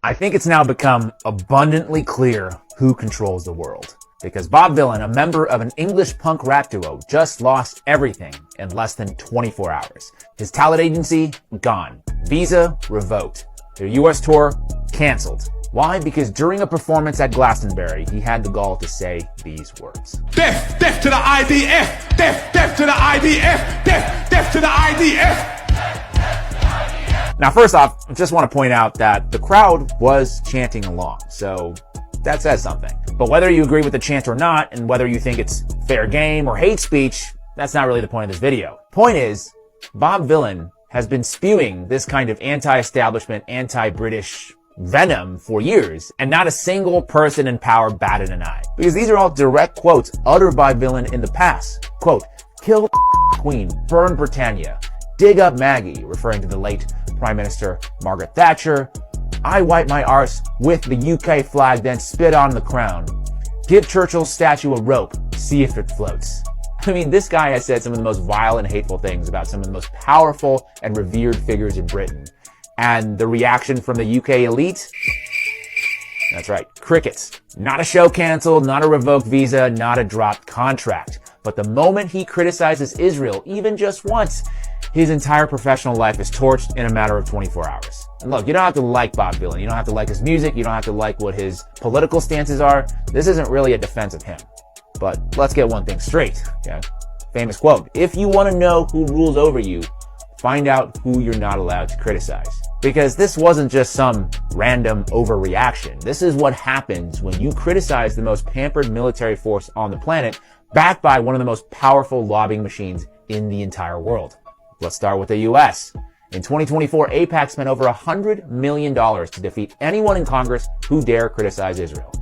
I think it's now become abundantly clear who controls the world. Because Bob Vylan, a member of an English punk rap duo, just lost everything in less than 24 hours. His talent agency, gone. Visa, revoked. Their US tour, canceled. Why? Because during a performance at Glastonbury, he had the gall to say these words. Death, death to the IDF! Death, death to the IDF! Death, death to the IDF! Now, first off, I just want to point out that the crowd was chanting along, so that says something. But whether you agree with the chant or not, and whether you think it's fair game or hate speech, that's not really the point of this video. Point is, Bob Vylan has been spewing this kind of anti-establishment, anti-British venom for years, and not a single person in power batted an eye. Because these are all direct quotes uttered by Vylan in the past. Quote, kill Queen, burn Britannia, dig up Maggie, referring to the late Prime Minister Margaret Thatcher. I wipe my arse with the UK flag, then spit on the crown. Give Churchill's statue a rope, see if it floats. I mean, this guy has said some of the most vile and hateful things about some of the most powerful and revered figures in Britain. And the reaction from the UK elite? That's right, crickets. Not a show canceled, not a revoked visa, not a dropped contract. But the moment he criticizes Israel, even just once, his entire professional life is torched in a matter of 24 hours. And look, you don't have to like Bob Vylan. You don't have to like his music. You don't have to like what his political stances are. This isn't really a defense of him. But let's get one thing straight. Okay? Famous quote. If you want to know who rules over you, find out who you're not allowed to criticize. Because this wasn't just some random overreaction. This is what happens when you criticize the most pampered military force on the planet, backed by one of the most powerful lobbying machines in the entire world. Let's start with the US. In 2024, AIPAC spent over $100 million to defeat anyone in Congress who dare criticize Israel.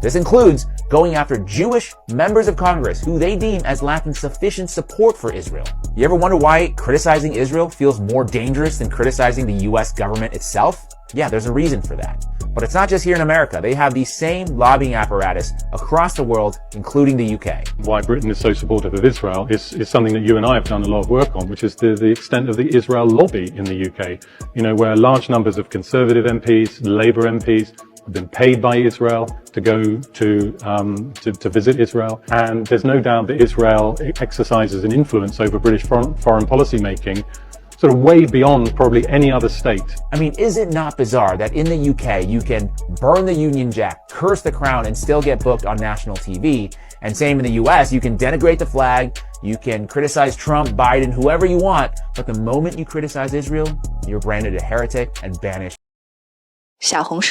This includes going after Jewish members of Congress who they deem as lacking sufficient support for Israel. You ever wonder why criticizing Israel feels more dangerous than criticizing the US government itself? Yeah, there's a reason for that. But it's not just here in America. They have the same lobbying apparatus across the world, including the UK. Why Britain is so supportive of Israel is something that you and I have done a lot of work on, which is the extent of the Israel lobby in the UK. You know, where large numbers of Conservative MPs, Labour MPs, have been paid by Israel to go to visit Israel. And there's no doubt that Israel exercises an influence over British foreign policy making, sort of way beyond probably any other state. I mean, is it not bizarre that in the UK, you can burn the Union Jack, curse the crown, and still get booked on national TV? And same in the US, you can denigrate the flag, you can criticize Trump, Biden, whoever you want, but the moment you criticize Israel, you're branded a heretic and banished. 小红书